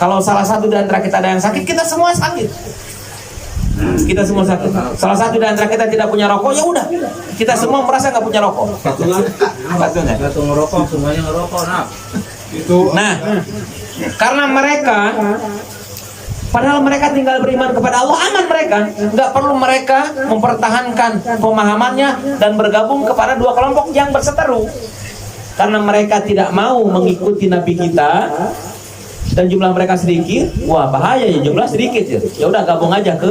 [SPEAKER 3] Kalau salah satu di antara kita ada yang sakit, kita semua sakit. Kita semua sakit. Salah satu di antara kita tidak punya rokok, ya udah. Kita semua merasa nggak punya rokok.
[SPEAKER 2] Satu ngerokok, semuanya ngerokok.
[SPEAKER 3] Nah, karena mereka, padahal mereka tinggal beriman kepada Allah, aman mereka. Nggak perlu mereka mempertahankan pemahamannya dan bergabung kepada dua kelompok yang berseteru. Karena mereka tidak mau mengikuti Nabi kita. Dan jumlah mereka sedikit, wah bahaya ya, jumlah sedikit ya. Ya udah gabung aja ke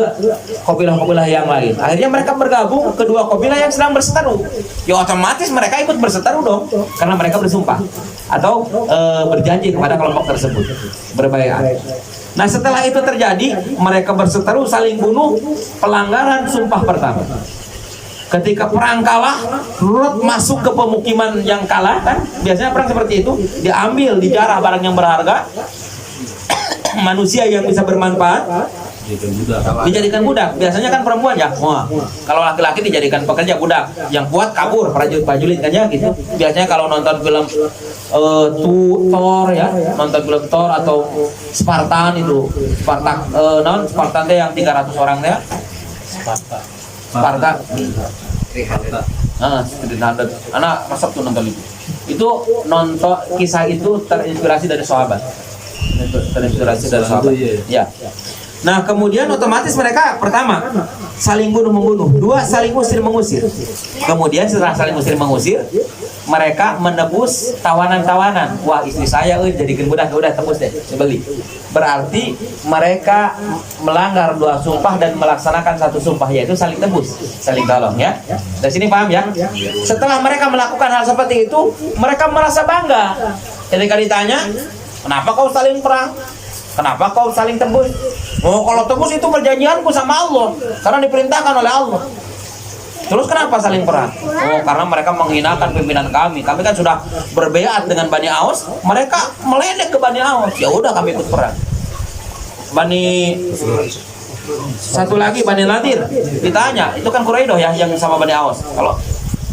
[SPEAKER 3] kabilah-kabilah yang lain. Akhirnya mereka bergabung ke dua kabilah yang sedang berseteru. Ya otomatis mereka ikut berseteru dong, karena mereka bersumpah atau berjanji kepada kelompok tersebut, berbaiat. Nah setelah itu terjadi, mereka berseteru saling bunuh, pelanggaran sumpah pertama. Ketika perang kalah, Lut masuk ke pemukiman yang kalah kan, biasanya perang seperti itu, diambil, dijarah barang yang berharga, manusia yang bisa bermanfaat dijadikan budak. Biasanya kan perempuan ya. Wah, kalau laki-laki dijadikan pekerja, budak. Yang kuat kabur, prajurit kan ya gitu. Biasanya kalau nonton film Thor ya, nonton film Thor atau Spartan itu, Spartan teh yang 300 orang ya. Sparta. Anak masak tuh nonton itu. Itu nonton kisah itu terinspirasi dari sahabat. Ya. Nah, kemudian otomatis mereka pertama saling bunuh membunuh, dua saling usir mengusir. Kemudian setelah saling usir mengusir, mereka menebus tawanan-tawanan. Wah, istri saya jadikan budak, udah tebus deh, beli. Berarti mereka melanggar dua sumpah dan melaksanakan satu sumpah, yaitu saling tebus, saling tolong ya. Dari sini paham ya? Setelah mereka melakukan hal seperti itu, mereka merasa bangga. Ketika ditanya, kenapa kau saling perang? Kenapa kau saling tebus? Oh, kalau tebus itu perjanjianku sama Allah, karena diperintahkan oleh Allah. Terus kenapa saling perang? Oh, karena mereka menghinakan pimpinan kami. Kami kan sudah berbaiat dengan Bani Aus, mereka meledek ke Bani Aus. Ya udah kami ikut perang. Satu lagi Bani Nadir ditanya, itu kan Quraidah ya yang sama Bani Aus. Kalau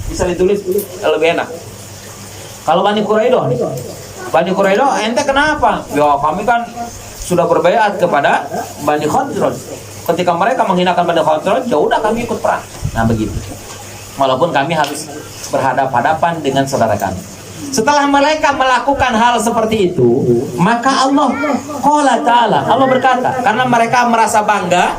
[SPEAKER 3] bisa ditulis lebih enak. Kalau Bani Quraidah ente kenapa? Ya kami kan sudah berbaiat kepada Bani Khazraj. Ketika mereka menghinakan Bani Khazraj, ya udah kami ikut perang. Nah begitu. Walaupun kami harus berhadapan-hadapan dengan saudara kami. Setelah mereka melakukan hal seperti itu, maka Allah berkata, karena mereka merasa bangga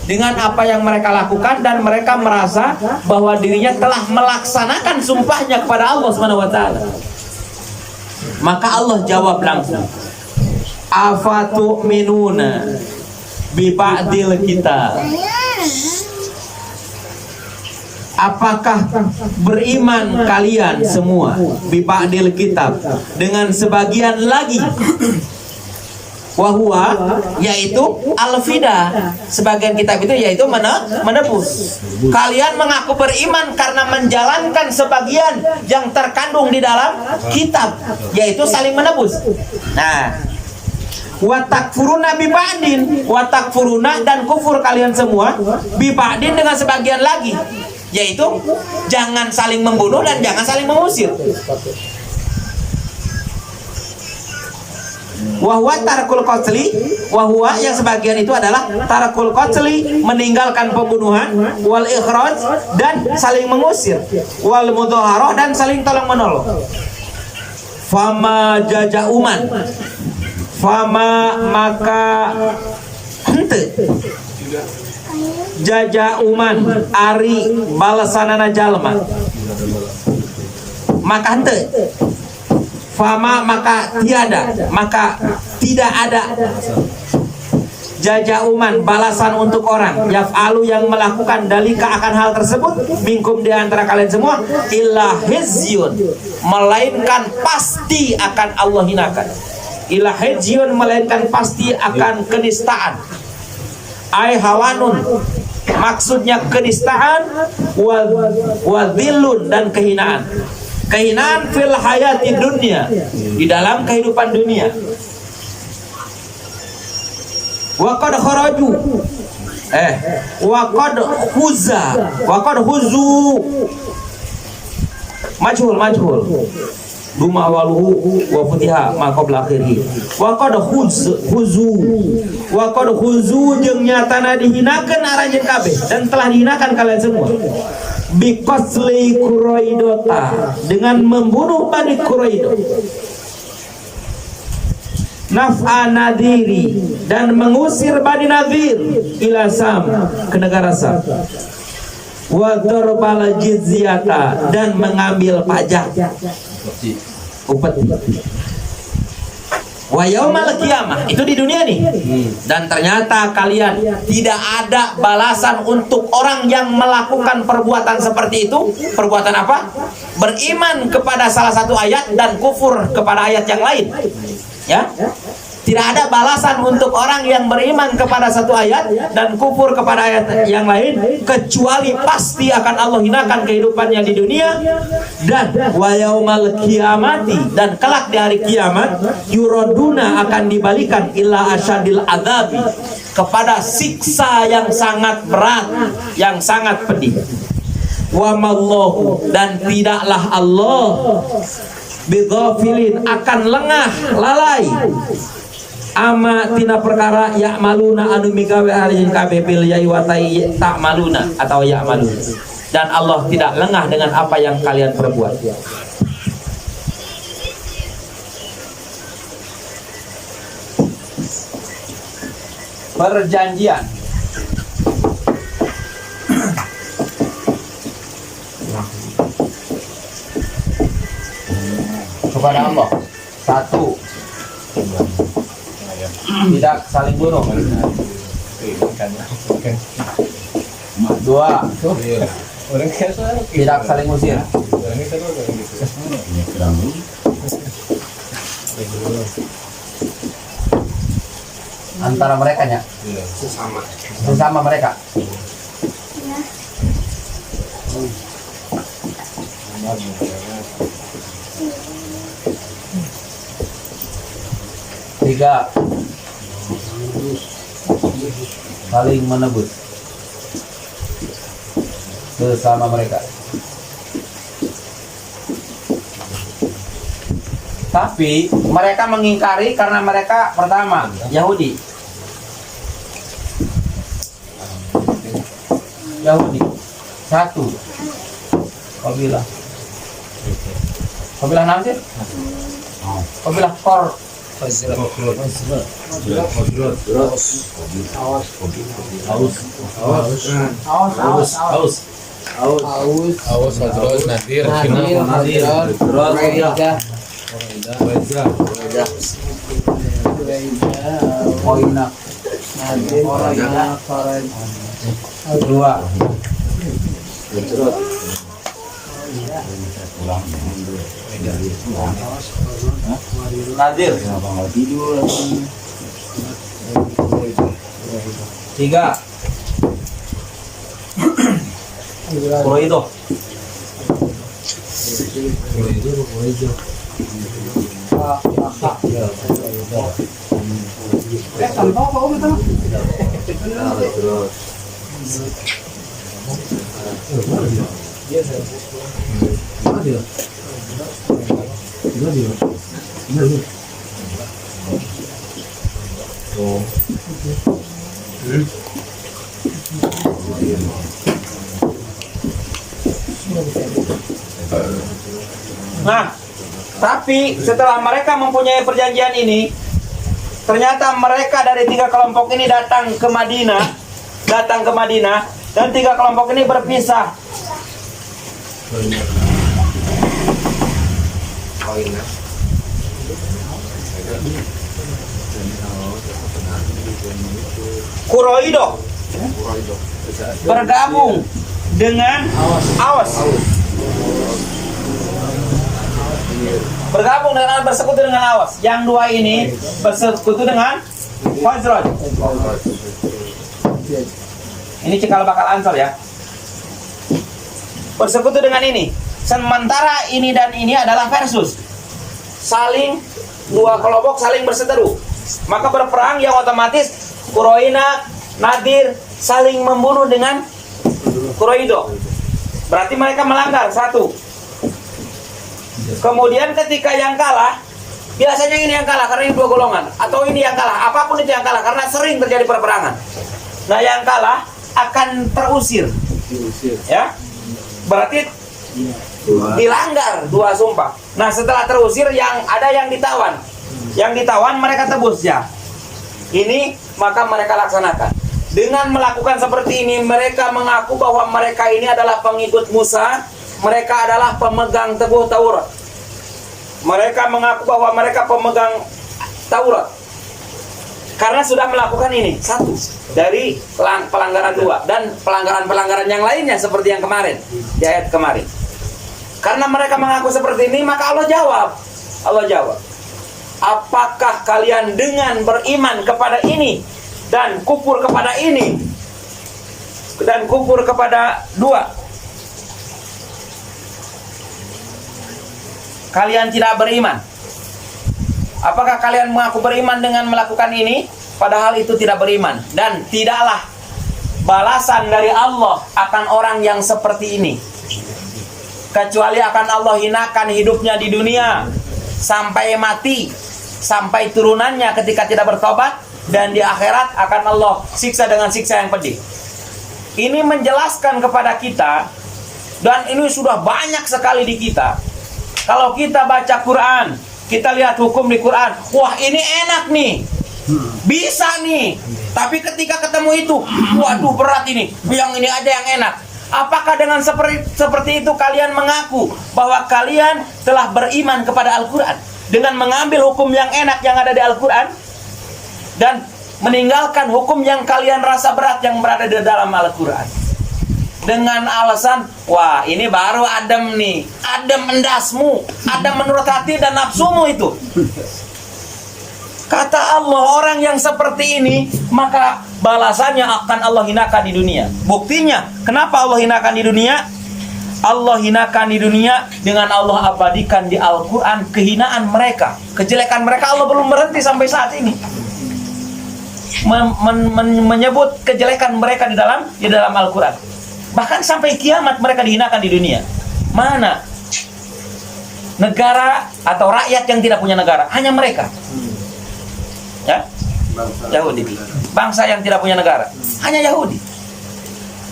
[SPEAKER 3] dengan apa yang mereka lakukan dan mereka merasa bahwa dirinya telah melaksanakan sumpahnya kepada Allah Subhanahu wa taala. Maka Allah jawab langsung, afatu'minuna bi ba'dil kitab. Apakah beriman kalian semua bi ba'dil kitab dengan sebagian lagi? Wahwa, yaitu al-fida. Sebagian kitab itu yaitu menebus. Kalian mengaku beriman karena menjalankan sebagian yang terkandung di dalam kitab, yaitu saling menebus. Nah, watakfuruna biba'din, watakfuruna dan kufur kalian semua biba'din dengan sebagian lagi, yaitu jangan saling membunuh dan jangan saling mengusir. Wahwa tarakul qatli, wahwa yang sebagian itu adalah tarakul qatli, meninggalkan pembunuhan, wal ikhraj dan saling mengusir, wal mudhaharah dan saling tolong menolong. Fama jajauman, fama maka hente jajauman ari balasanana jalma, maka hente fama maka tiada, maka tidak ada jajauman balasan untuk orang yaf'alu yang melakukan dalika akan hal tersebut minkum di antara kalian semua illa hizyun, melainkan pasti akan Allah hinakan. Illa hizyun, melainkan pasti akan kenistaan. Ai hawanun, maksudnya kenistaan, wadhillun dan kehinaan. Kehinaan fil hayati dunia, di dalam kehidupan dunia. Wa qad kharaju wa qad huzu majhul duma waluhu wa futiha ma qabla akhirih wa qad huzu jeung nyatana dihinakeun aranjeun kabeh dan telah dihinakan kalian semua biqasli Quraidota, dengan membunuh Bani Quraidah, naf'a nadiri, dan mengusir Bani Nadir ila Sam, ke negara Sam, wa darbal jizyata, dan mengambil pajak upeti. Wa yaumal qiyamah, itu di dunia nih. Dan ternyata kalian tidak ada balasan untuk orang yang melakukan perbuatan seperti itu. Perbuatan apa? Beriman kepada salah satu ayat dan kufur kepada ayat yang lain. Ya, tidak ada balasan untuk orang yang beriman kepada satu ayat dan kufur kepada ayat yang lain, kecuali pasti akan Allah hinakan kehidupannya di dunia. Dan wa yaumal qiyamati, dan kelak di hari kiamat, yuraduna, akan dibalikan ila asyadil adzabi, kepada siksa yang sangat berat, yang sangat pedih. Wa mallahu, dan tidaklah Allah bighafilin, akan lengah lalai ama tina perkara ya'maluna anu migawe ari kabeh bil yai wa ta'maluna atau ya'malun, dan Allah tidak lengah dengan apa yang kalian perbuat. Perjanjian kepada Allah. Satu, tidak saling bunuh. Dua, tidak saling usir. Antara mereka nya, sesama mereka. Tiga, saling menebus bersama mereka. Tapi mereka mengingkari karena mereka pertama Yahudi. Satu, kabilah nama sih? Kabilah Qor. Dua, Nadir. Tiga, Quraidah.
[SPEAKER 4] Nah, tapi setelah mereka mempunyai perjanjian ini, ternyata mereka dari 3 kelompok ini datang ke Madinah, dan 3 kelompok ini berpisah. Quraidah bergabung dengan Aws. Bersekutu dengan Aws. Yang 2 ini bersekutu dengan Khazraj. Ini cikal bakal Ansor ya. Bersekutu dengan ini. Sementara ini dan ini adalah versus. Saling 2 kelompok saling berseteru. Maka berperang yang otomatis Quraidah, Nadir saling membunuh dengan Quraidah. Berarti mereka melanggar satu. Kemudian ketika yang kalah, biasanya ini yang kalah karena ini 2 golongan, atau ini yang kalah, apapun itu yang kalah karena sering terjadi perperangan. Nah, yang kalah akan terusir. Ya. Berarti dilanggar 2 sumpah. Nah, setelah terusir yang ada yang ditawan. Yang ditawan mereka tebus ya. Ini maka mereka laksanakan. Dengan melakukan seperti ini, mereka mengaku bahwa mereka ini adalah pengikut Musa. Mereka adalah pemegang teguh Taurat. Mereka mengaku bahwa mereka pemegang Taurat. Karena sudah melakukan ini. Satu. Dari pelanggaran 2. Dan pelanggaran-pelanggaran yang lainnya seperti yang kemarin. Di ayat kemarin. Karena mereka mengaku seperti ini, maka Allah jawab. Apakah kalian dengan beriman kepada ini dan kufur kepada ini dan kufur kepada 2, kalian tidak beriman? Apakah kalian mengaku beriman dengan melakukan ini padahal itu tidak beriman? Dan tidaklah balasan dari Allah akan orang yang seperti ini kecuali akan Allah hinakan hidupnya di dunia sampai mati, sampai turunannya ketika tidak bertobat, dan di akhirat akan Allah siksa dengan siksa yang pedih. Ini menjelaskan kepada kita, dan ini sudah banyak sekali di kita. Kalau kita baca Quran, kita lihat hukum di Quran, wah ini enak nih, bisa nih. Tapi ketika ketemu itu, waduh berat ini, yang ini ada yang enak. Apakah dengan seperti itu kalian mengaku bahwa kalian telah beriman kepada Al-Quran dengan mengambil hukum yang enak yang ada di Al-Quran dan meninggalkan hukum yang kalian rasa berat yang berada di dalam Al-Quran dengan alasan, wah ini baru adem nih, adem endasmu, adem menurut hati dan nafsumu itu. Kata Allah, orang yang seperti ini maka balasannya akan Allah hinakan di dunia. Buktinya, kenapa Allah hinakan di dunia? Allah hinakan di dunia dengan Allah abadikan di Al-Quran kehinaan mereka, kejelekan mereka. Allah belum berhenti sampai saat ini menyebut kejelekan mereka di dalam Al-Quran. Bahkan sampai kiamat mereka dihinakan di dunia. Mana negara atau rakyat yang tidak punya negara? Hanya mereka. Ya, Yahudi, bangsa yang tidak punya negara, hanya Yahudi.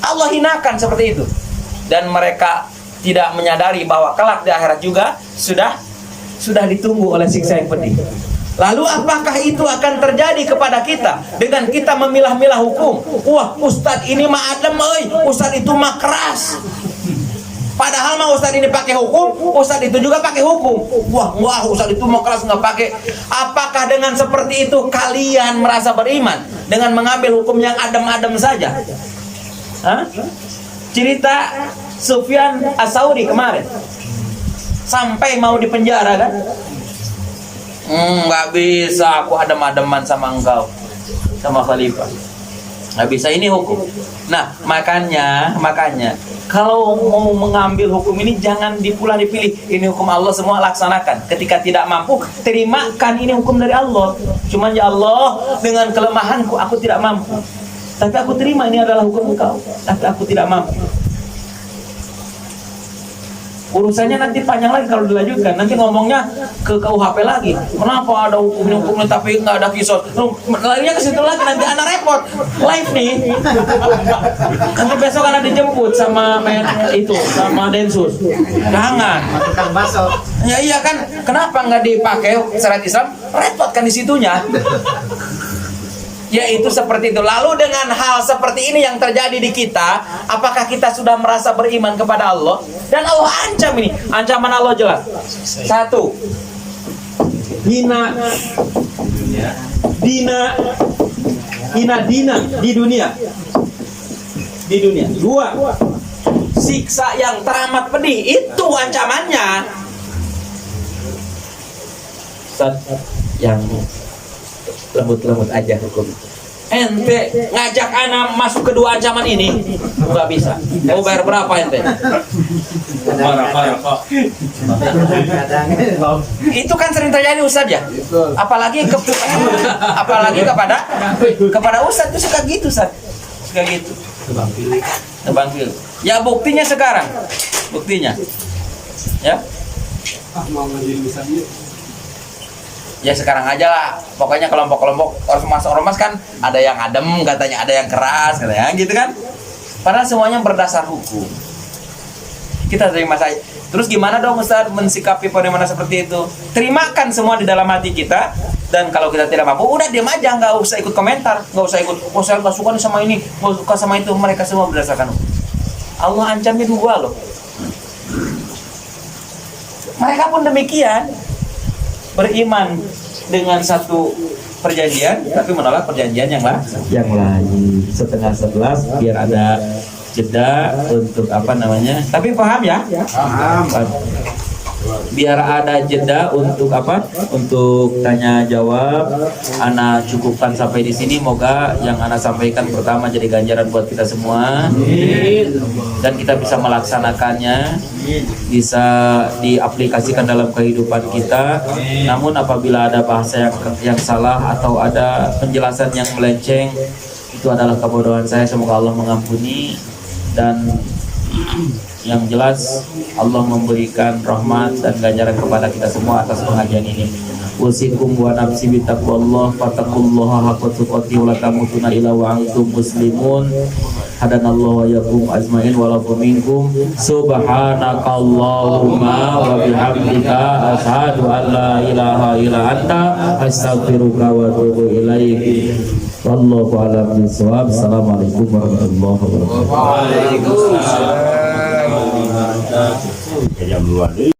[SPEAKER 4] Allah hinakan seperti itu, dan mereka tidak menyadari bahwa kelak di akhirat juga sudah ditunggu oleh siksa yang pedih. Lalu apakah itu akan terjadi kepada kita dengan kita memilah-milah hukum? Wah, ustadz ini mah adem, ustadz itu mah keras. Padahal mah ustadz ini pakai hukum, ustadz itu juga pakai hukum. Wah, ustadz itu mau keras nggak pakai. Apakah dengan seperti itu kalian merasa beriman dengan mengambil hukum yang adem-adem saja? Hah? Cerita Sufyan As-Sauri kemarin sampai mau dipenjara kan? Nggak bisa aku adem-ademan sama engkau, sama khalifah. Nggak bisa, ini hukum. Nah, makanya kalau mau mengambil hukum ini jangan dipilih. Ini hukum Allah, semua laksanakan. Ketika tidak mampu, terimakan ini hukum dari Allah. Cuman ya Allah, dengan kelemahanku aku tidak mampu. Tapi aku terima ini adalah hukum engkau. Tapi aku tidak mampu. urusannya nanti panjang lagi kalau dilanjutkan. Nanti ngomongnya ke KUHP lagi. Kenapa ada hukum-hukumnya tapi nggak ada kisos? Larinya ke situ lagi, nanti anak repot. Live nih. Nanti besok anak dijemput sama sama Densus. Jangan.
[SPEAKER 2] Tukang bakso.
[SPEAKER 4] Ya iya kan, kenapa nggak dipakai syariat Islam? Repot kan di situnya. Ya itu seperti itu. Lalu dengan hal seperti ini yang terjadi di kita, apakah kita sudah merasa beriman kepada Allah? Dan Allah ancam ini. Ancaman Allah jelas. Satu, hina dina di dunia. Di dunia. Dua, siksa yang teramat pedih. Itu ancamannya. Yang lembut-lembut aja hukum. Ente ngajak anak masuk kedua ancaman ini nggak bisa. Mau bayar berapa ente?
[SPEAKER 2] Marah kok.
[SPEAKER 4] Itu kan sering terjadi Ustaz ya. Apalagi kepada Ustaz itu suka gitu Ustaz. Suka gitu. Tebang pilih. Ya buktinya sekarang. Buktinya. Ya. Ya sekarang aja lah, pokoknya kelompok-kelompok ormas kan ada yang adem katanya, ada yang keras katanya, gitu kan? Padahal semuanya berdasar hukum. Kita terima saja. Terus gimana dong Ustaz mensikapi fenomena seperti itu? Terimakan semua di dalam hati kita, dan kalau kita tidak mampu, udah diam aja, nggak usah ikut komentar, nggak usah ikut. Oh saya nggak suka nih sama ini, nggak suka sama itu. Mereka semua berdasarkan hukum. Allah ancamnya dua loh. Mereka pun demikian. Beriman dengan satu perjanjian tapi menolak perjanjian yang lain. 10:30 biar ada jeda untuk tapi paham ya? Paham. Biar ada jeda untuk untuk tanya jawab. Ana cukupkan sampai di sini. Moga yang ana sampaikan pertama jadi ganjaran buat kita semua. Dan kita bisa melaksanakannya, bisa diaplikasikan dalam kehidupan kita. Namun apabila ada bahasa yang salah atau ada penjelasan yang melenceng, itu adalah kebodohan saya. Semoga Allah mengampuni, dan yang jelas Allah memberikan rahmat dan ganjaran kepada kita semua atas pengajian ini. Usikum wa nafsi bittaqwallah fattaqullaha haqqa tuqatih wa la tamutunna illa wa antum muslimun. Hadanallahu wa iyyakum ajmain wa lakum minkum. Subhanakallahumma wa bihamdika asyhadu an la ilaha illa anta astaghfiruka wa atubu ilaik. Wallahu a'lam bishawab. Assalamualaikum warahmatullahi wabarakatuh.
[SPEAKER 2] Waalaikumsalam.
[SPEAKER 5] Jam 2.